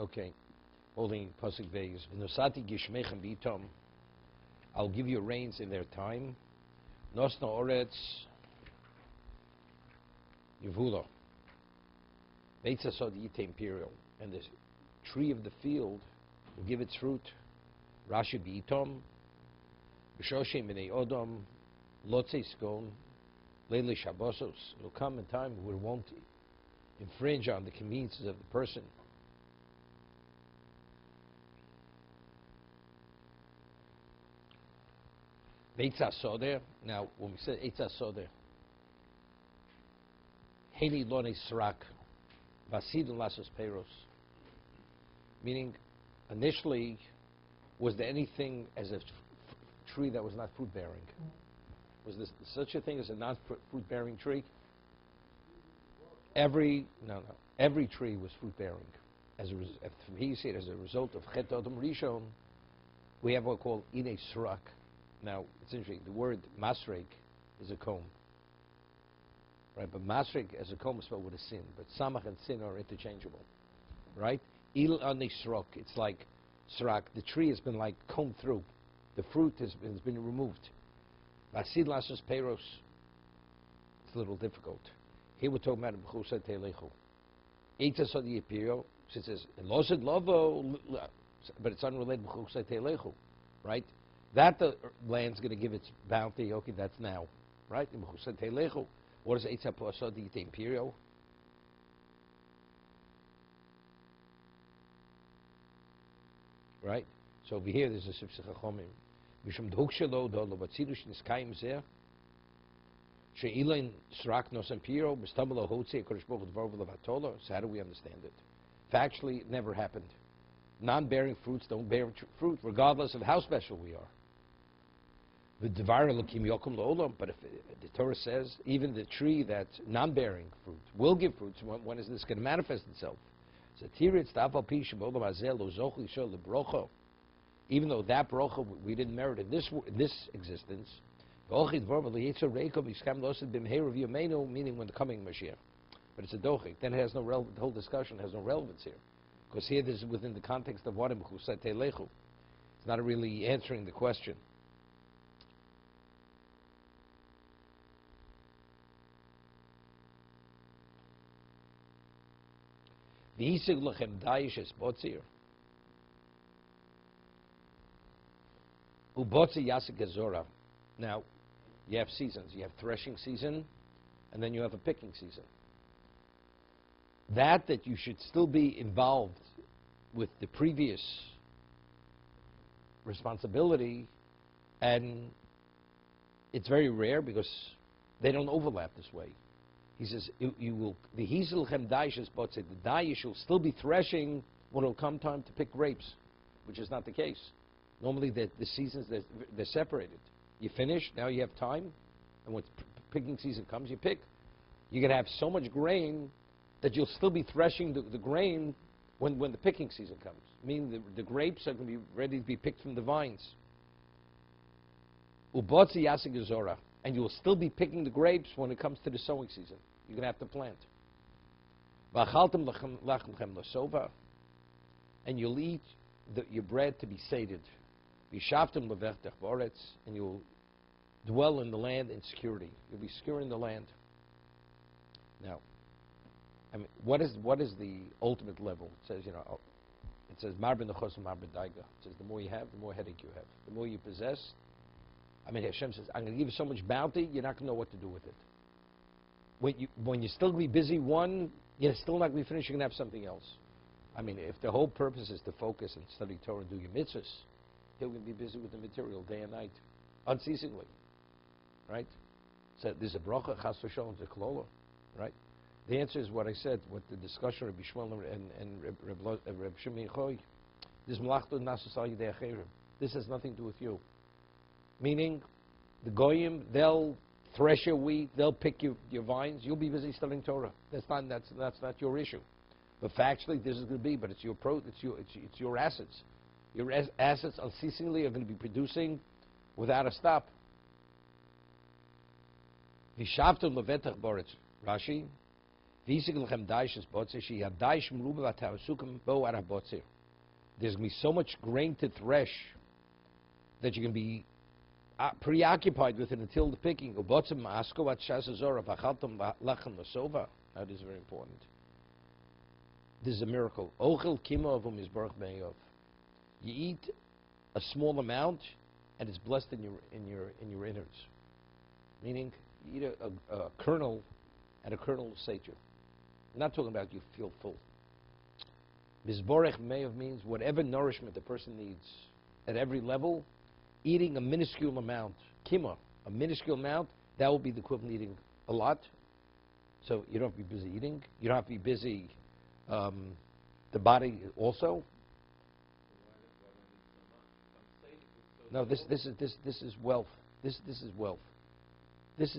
Okay. Holding Pasuk Beis. V'nosati gishmechem b'itom. I'll give you rains in their time. Nosna oretz yivula. Beitza sod yite imperial. And the tree of the field will give its fruit. Rashi b'itom. B'shoshem b'nei odom. Lotze skon. Leili shabosos. It will come in time where it won't infringe on the conveniences of the person. Eitza soder. Now, when we say Eitza soder, Heli lone srak, vasidun lasos peros. Meaning, initially, was there anything as a tree that was not fruit bearing? Was there such a thing as a non-fruit bearing tree? Every tree was fruit bearing. From here you see it as a result of Chet Adam Rishon, we have what we call Ine Srak. Now, it's interesting, the word masrek is a comb. Right, but masrek as a comb is spelled with a sin, but samach and sin are interchangeable. Right? Il ane srok, it's like srak, the tree has been like combed through. The fruit has been removed. Vasid lasos peros, it's a little difficult. Here we're talking about b'chusay telechu. Eitza sodi yipiro, it says, losid lovo, but it's unrelated b'chusay telechu. Right? That the land's going to give its bounty. Okay, that's now, right? What is Eitza Posodi Imperial? Right. So over here, there's a Sifsei Chachomim. Mishum Dhukshelo Dolo Vatzidush Niskayim Zer. She'ilain Srak Nos Imperial. Mistamalo Hotze Kodesh Baruch Dvarvul Vatola. So how do we understand it? Factually, it never happened. Non-bearing fruits don't bear fruit, regardless of how special we are. But if the Torah says even the tree that's non-bearing fruit will give fruits, when is this going to manifest itself? Even though that bracha we didn't merit in this existence, meaning when the coming Mashiach. But it's a dochik. Then it has no the whole discussion has no relevance here. Because here this is within the context of what it's not really answering the question. Now, you have seasons. You have threshing season, and then you have a picking season. That you should still be involved with the previous responsibility, and it's very rare because they don't overlap this way. He says, you will, the dayish will still be threshing when it will come time to pick grapes, which is not the case. Normally the seasons, they're separated. You finish, now you have time, and when picking season comes, you pick. You're going to have so much grain that you'll still be threshing the grain when the picking season comes. Meaning the grapes are going to be ready to be picked from the vines. Ubotzi yasig gezora. And you will still be picking the grapes when it comes to the sowing season. You're going to have to plant. And you'll eat your bread to be sated. And you'll dwell in the land in security. You'll be secure in the land. Now, I mean, what is the ultimate level? It says, it says, Mar b'nechos and Mar b'daiga. It says, the more you have, the more headache you have. The more you possess. I mean, Hashem says, I'm going to give you so much bounty, you're not going to know what to do with it. When you're still going to be busy, you're still not going to be finished, you're going to have something else. I mean, if the whole purpose is to focus and study Torah and do your mitzvahs, you're going to be busy with the material day and night, unceasingly. Right? So there's a bracha, chas v'sholom, the klola. Right? The answer is what I said, what the discussion of Rabbi Shmuel and Reb Shimon Choy. This has nothing to do with you. Meaning, the goyim, they'll thresh your wheat, they'll pick your vines. You'll be busy studying Torah. That's not your issue. But factually, this is going to be. But it's your assets. Your assets unceasingly are going to be producing without a stop. Vishavtum levetach boretz Rashi. There's going to be so much grain to thresh that you can be preoccupied with it until the picking. Now, this is very important. This is a miracle. You eat a small amount, and it's blessed in your innards. Meaning, you eat a kernel, and a kernel will sate you. I'm not talking about you feel full. Mizborech me'ov means whatever nourishment the person needs at every level, eating a minuscule amount, kima, a minuscule amount, that will be the equivalent of eating a lot. So you don't have to be busy eating. You don't have to be busy, the body also. No, this is wealth. This is wealth. This.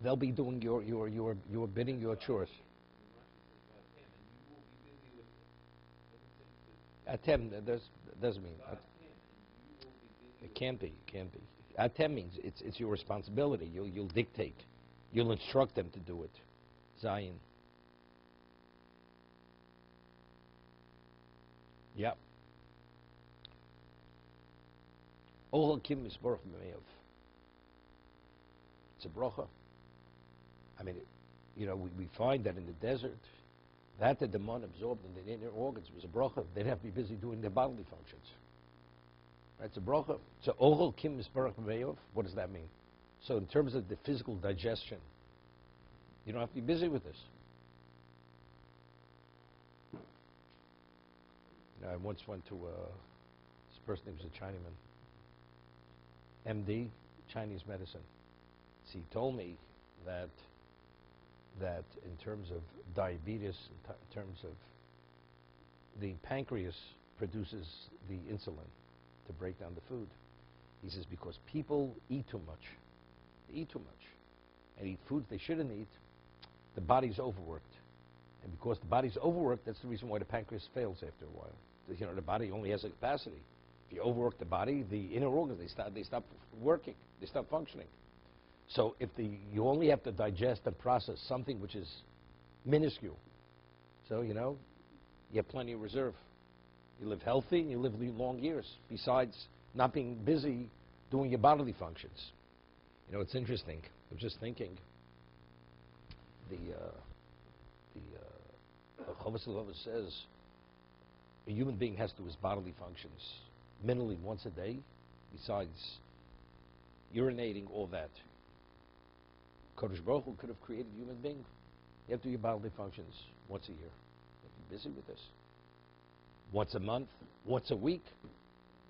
They'll be doing your bidding, your chores. Atem doesn't mean. It can't be. Atem means it's your responsibility. You'll dictate. You'll instruct them to do it. Zion. Yep. It's a bracha. I mean, we find that in the desert, that the demon absorbed in the inner organs was a bracha. They'd have to be busy doing their bodily functions. Right? It's a bracha. So, Ohel Kim Misbarach Me'ov, what does that mean? So, in terms of the physical digestion, you don't have to be busy with this. I once went to this person, he was a Chinaman, MD, Chinese medicine. So he told me that in terms of diabetes, in terms of the pancreas produces the insulin to break down the food. He says because people eat too much. They eat too much and eat foods they shouldn't eat, the body's overworked. And because the body's overworked, that's the reason why the pancreas fails after a while. The body only has a capacity. If you overwork the body, the inner organs, they stop working, they stop functioning. So if you only have to digest and process something which is minuscule. So, you have plenty of reserve. You live healthy and you live long years, besides not being busy doing your bodily functions. It's interesting. I was just thinking, the Chovos HaLevavos says a human being has to do his bodily functions minimally once a day, besides urinating, all that. Kodesh Baruch Hu could have created a human being. You have to do your bodily functions once a year. You have to be busy with this. Once a month, once a week,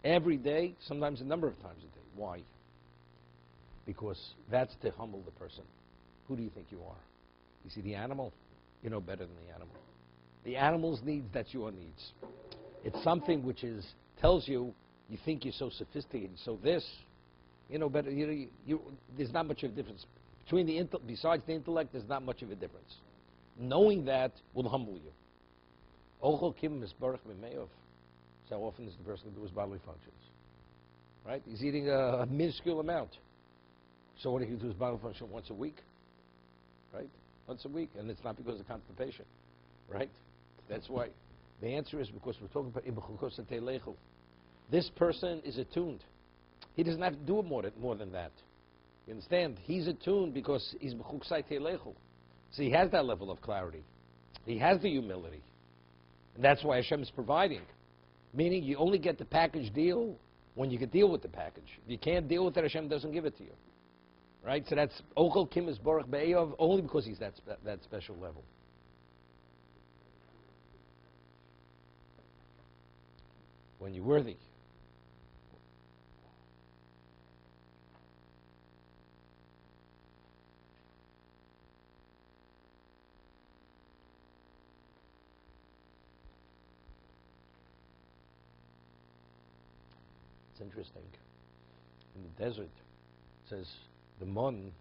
every day, sometimes a number of times a day. Why? Because that's to humble the person. Who do you think you are? You see the animal? You know better than the animal. The animal's needs, that's your needs. It's something which tells you think you're so sophisticated, so this, better. There's not much of a difference. Besides the intellect, there's not much of a difference. Knowing that will humble you. Ochel kim misbarach b'me'ov. So how often does the person do his bodily functions? Right? He's eating a minuscule amount. So what if he do his bodily function once a week? Right? Once a week. And it's not because of constipation. Right? That's why. The answer is because we're talking about Ibchukosai Telechu. This person is attuned. He doesn't have to do it more than that. You understand? He's attuned because he's Bechukosai Telechu. So he has that level of clarity. He has the humility. And that's why Hashem is providing. Meaning you only get the package deal when you can deal with the package. If you can't deal with it, Hashem doesn't give it to you. Right? So that's Ochel Kim is Baruch Be'eov only because he's that special level. When you're worthy. It's interesting. In the desert, it says the mon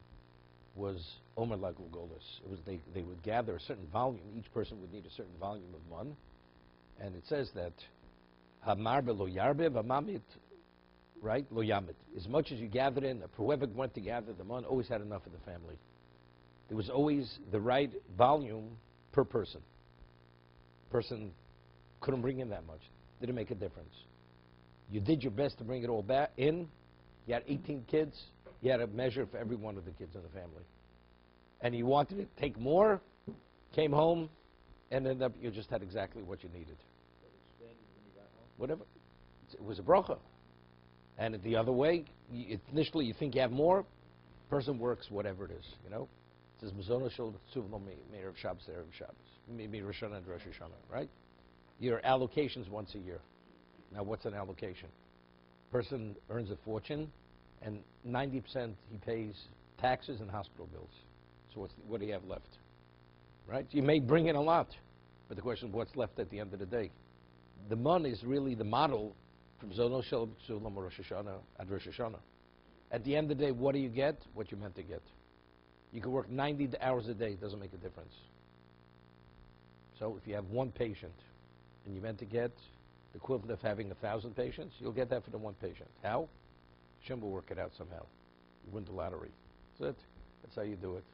was Omer Lagul Golis. It was they would gather a certain volume. Each person would need a certain volume of mon. And it says that Hamar belo yarbe v'mamit right? Lo yamid. As much as you gathered in, whoever went to gather the man always had enough of the family. There was always the right volume per person. Person couldn't bring in that much. Didn't make a difference. You did your best to bring it all back in. You had 18 kids. You had a measure for every one of the kids in the family. And you wanted to take more, came home, and ended up you just had exactly what you needed. Whatever. It was a bracha. And the other way, initially you think you have more, person works whatever it is, you know. It says, Mazono shel tzuvno me'erev Shabbos to erev Shabbos, Rosh Hashanah and Rosh Hashanah, right? Your allocation's once a year. Now what's an allocation? Person earns a fortune, and 90% he pays taxes and hospital bills. So what do you have left? Right? You may bring in a lot, but the question is what's left at the end of the day? The money is really the model from Zono Shel B'Tzulam Rosh Hashanah at Rosh Hashanah. At the end of the day, what do you get? What you meant to get. You can work 90 hours a day, it doesn't make a difference. So if you have one patient and you meant to get the equivalent of having 1,000 patients, you'll get that for the one patient. How? Hashem will work it out somehow. You win the lottery. That's it. That's how you do it.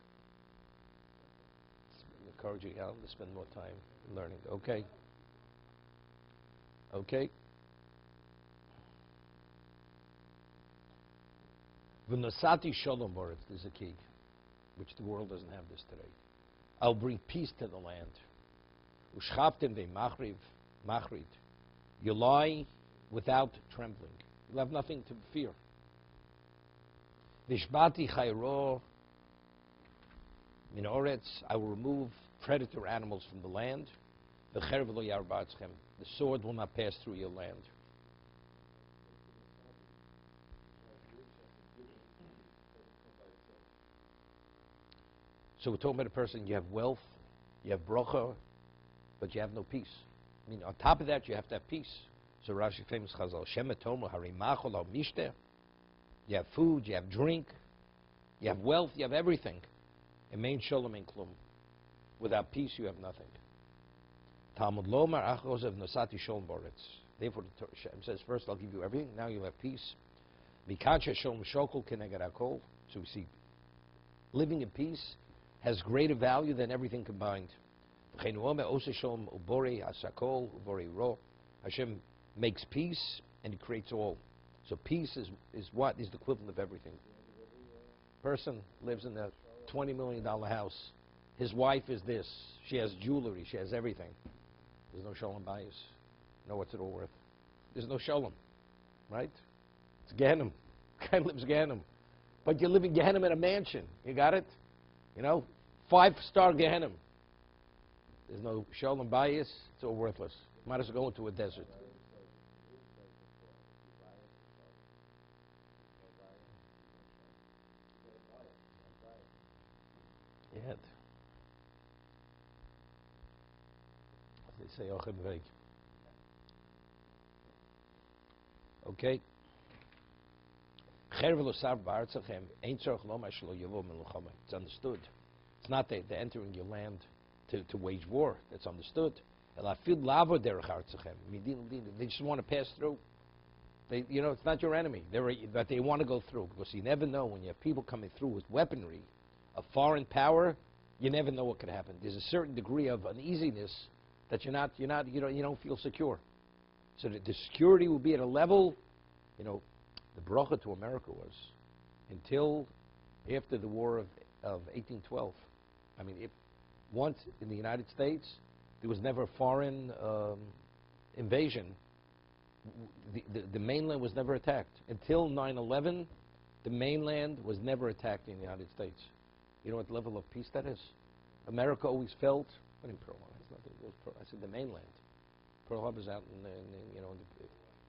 It's encouraging Alan to spend more time learning. Okay. Okay. V'nosati shalom boretz, there's a key, which the world doesn't have this today. I'll bring peace to the land. Ushchaptem ve'machrit. You lie without trembling. You'll have nothing to fear. Vishbati chayro min oretz. I will remove predator animals from the land. V'cherev lo yarbatzchem. The sword will not pass through your land. So we're talking about a person, you have wealth, you have bracha, but you have no peace. I mean, on top of that, you have to have peace. So Rashi famous Chazal, Shema Tomo Harimachol al Mishteh. You have food, you have drink, you have wealth, you have everything. And main shalom in klum. Without peace, you have nothing. Talmud Lomar Achozav Nosati Shalom Boretz. Therefore, the Shem says, first I'll give you everything, now you'll have peace. Mikacha Shalom Shokol Keneged Hakol. So we see, living in peace has greater value than everything combined. Hashem makes peace and He creates all. So peace is what is the equivalent of everything. Person lives in a $20 million house. His wife is this. She has jewelry. She has everything. There's no shalom bayis. No, what's it all worth? There's no shalom, right? It's Gehenim. Guy lives Gehenim. But you live in Gehenim in a mansion. You got it? You know, 5-star Gehenim. There's no shalom bayis. It's all worthless. Might as well go into a desert. Yeah. They say Ochem Veik. Okay. It's understood. It's not that they're entering your land to wage war. That's understood. They just want to pass through. It's not your enemy. But they want to go through, because you never know when you have people coming through with weaponry of foreign power. You never know what could happen. There's a certain degree of uneasiness that you don't feel secure. So the security will be at a level. The bracha to America was until after the war of 1812. I mean, once in the United States, there was never a foreign invasion. The mainland was never attacked. Until 9/11, the mainland was never attacked in the United States. You know what level of peace that is? America always felt, what in Pearl Harbor? I said the mainland. Pearl Harbor's out in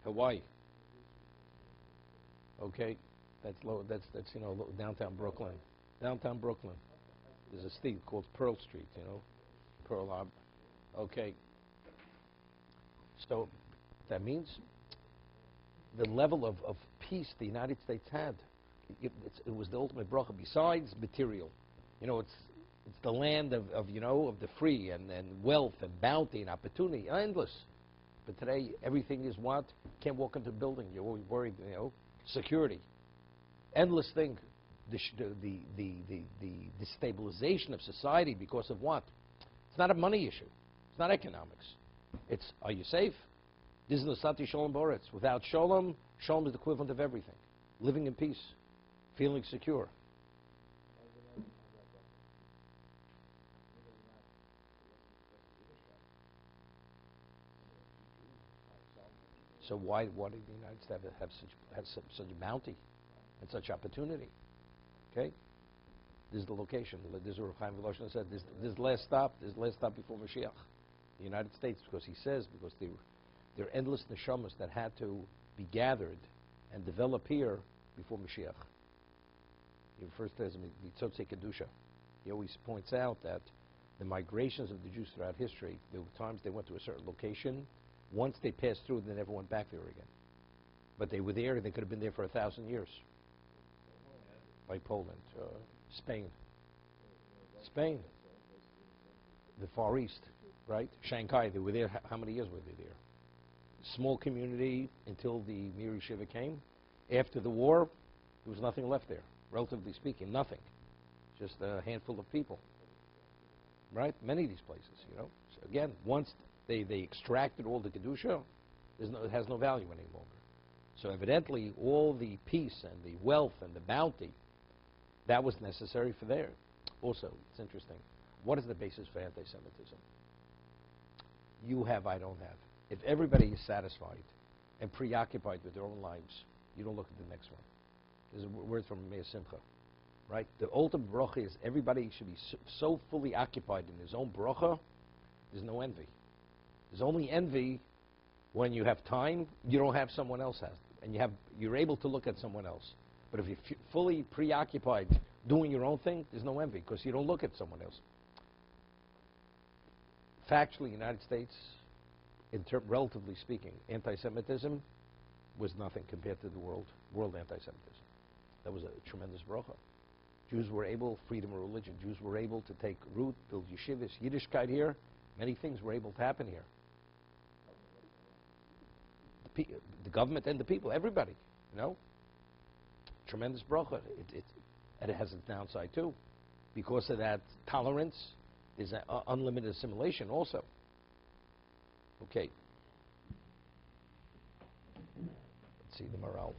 Hawaii. Okay, that's downtown Brooklyn. Downtown Brooklyn. There's a street called Pearl Street, Pearl Harbor. Okay. So that means the level of peace the United States had. It was the ultimate bracha. Besides material, it's the land of the free and wealth and bounty and opportunity, endless. But today, everything is what? Can't walk into a building. You're always worried, security. Endless thing. The destabilization of society because of what? It's not a money issue. It's not economics. It's, are you safe? This is Nosati Shalom Boretz. Without Shalom, Shalom is the equivalent of everything. Living in peace. Feeling secure. So why did the United States have such a bounty and such opportunity? Okay? This is the location. This is what Chaim Voloshin said. This is the last stop. This is the last stop before Mashiach. The United States, because he says, because there are endless neshamas that had to be gathered and develop here before Mashiach. He refers to it as Mitzotzei Kedusha. He always points out that the migrations of the Jews throughout history, there were times they went to a certain location. Once they passed through, they never went back there again. But they were there, and they could have been there for 1,000 years. Like Poland, Spain, the Far East, right? Shanghai, they were there. How many years were they there? Small community until the Mir Yeshiva came. After the war, there was nothing left there, relatively speaking, nothing. Just a handful of people, right? Many of these places, So again, once they extracted all the Kedusha, it has no value any longer. So evidently, all the peace and the wealth and the bounty, that was necessary for there. Also, it's interesting. What is the basis for anti-Semitism? You have, I don't have. If everybody is satisfied and preoccupied with their own lives, you don't look at the next one. There's a word from Meir Simcha, right? The ultimate bracha is everybody should be so fully occupied in his own bracha, there's no envy. There's only envy when you have time, you don't have someone else has, and you're able to look at someone else. But if you're fully preoccupied doing your own thing, there's no envy because you don't look at someone else. Factually, United States, relatively speaking, anti-Semitism was nothing compared to the world anti-Semitism. That was a tremendous bracha. Jews were able, freedom of religion, Jews were able to take root, build yeshivas, Yiddishkeit here. Many things were able to happen here. The government and the people, everybody, Tremendous bracha. And it has its downside too. Because of that tolerance, there's an unlimited assimilation also. Okay. Let's see the morale.